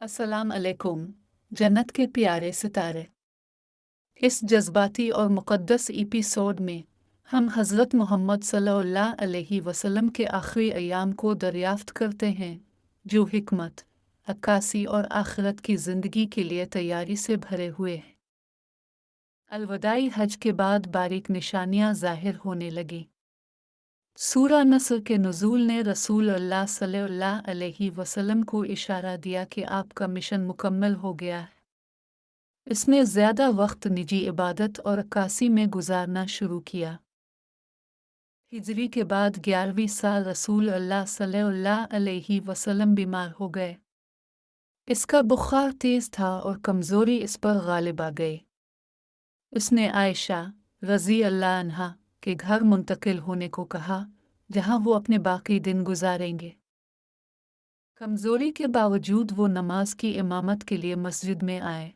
अस्सलाम अलैकुम। जन्नत के प्यारे सितारे। इस जज्बाती और मुक़द्दस एपिसोड में हम हज़रत मोहम्मद सल्लल्लाहु अलैहि वसल्लम के आखिरी अयाम को दरियाफ्त करते हैं, जो हिकमत, अक्कासी और आखिरत की ज़िंदगी के लिए तैयारी से भरे हुए हैं। अलविदाई हज के बाद बारीक निशानियाँ ज़ाहिर होने लगीं। सूरा नस्र के नुज़ूल ने रसूल अल्लाह सल्लल्लाहु अलैहि वसल्लम को इशारा दिया कि आपका मिशन मुकम्मल हो गया है। इसने ज़्यादा वक्त निजी इबादत और अक्कासी में गुजारना शुरू किया। हिजरी के बाद 11वीं साल रसूल अल्लाह सल्लल्लाहु अलैहि वसल्लम बीमार हो गए। इसका बुखार तेज़ था और कमज़ोरी इस पर गालिब आ गई। उसने आयशा रज़ी अल्लाह अन्हा के घर मुंतकिल होने को कहा, जहाँ वो अपने बाकी दिन गुजारेंगे। कमज़ोरी के बावजूद वो नमाज की इमामत के लिए मस्जिद में आए।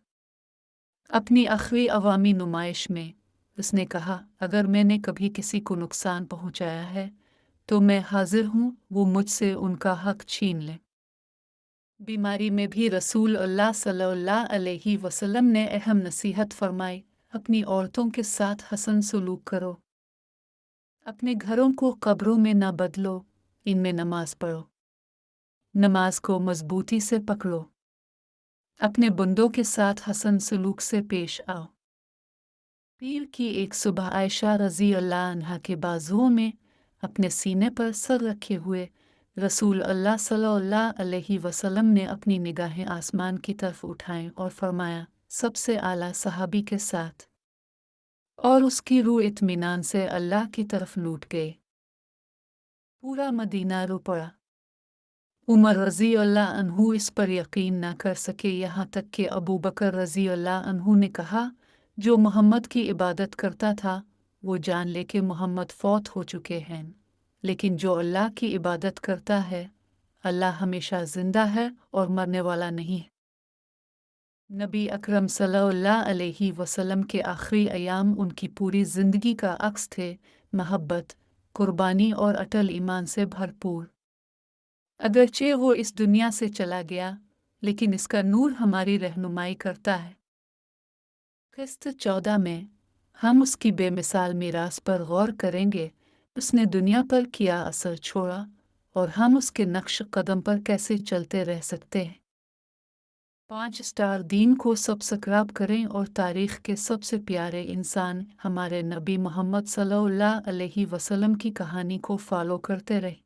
अपनी आखिरी अवामी नुमाइश में उसने कहा, अगर मैंने कभी किसी को नुकसान पहुंचाया है तो मैं हाजिर हूँ वो मुझसे उनका हक छीन लें। बीमारी में भी रसूल अल्लाह सल्लल्लाहु अलैहि वसल्लम ने अहम नसीहत फरमाई, अपनी औरतों के साथ हसन सलूक करो। अपने घरों को कब्रों में न बदलो, इनमें नमाज पढ़ो। नमाज को मजबूती से पकड़ो। अपने बंदों के साथ हसन सलूक से पेश आओ। पीर की एक सुबह आयशा रज़ी अल्लाह अन्हा के बाजुओं में अपने सीने पर सर रखे हुए रसूल अल्लाह सल्लल्लाहु अलैहि वसल्लम ने अपनी निगाहें आसमान की तरफ उठाएं और फरमाया, सबसे आला सहाबी के साथ, और उसकी रूह इत्मीनान से अल्लाह की तरफ लूट गई। पूरा मदीना रो पड़ा। उमर रज़ी अल्लाह अन्हु इस पर यकीन न कर सके, यहाँ तक कि अबू बकर रज़ी अल्लाह अन्हु ने कहा, जो मोहम्मद की इबादत करता था वो जान ले कि मोहम्मद फौत हो चुके हैं, लेकिन जो अल्लाह की इबादत करता है अल्लाह हमेशा ज़िंदा है और मरने वाला नहीं है। नबी अकरम सल्लल्लाहु अलैहि वसल्लम के आखिरी अयाम उनकी पूरी ज़िंदगी का अक्स थे, महब्बत, कुर्बानी और अटल ईमान से भरपूर। अगरचे वो इस दुनिया से चला गया, लेकिन इसका नूर हमारी रहनुमाई करता है। किस्त 14 में हम उसकी बेमिसाल मीरास पर गौर करेंगे। उसने दुनिया पर किया असर छोड़ा और हम उसके नक्श कदम पर कैसे चलते रह सकते हैं। 5 स्टार दीन को सब्सक्राइब करें और तारीख़ के सबसे प्यारे इंसान हमारे नबी मोहम्मद सल्लल्लाहु अलैहि वसल्लम की कहानी को फॉलो करते रहें।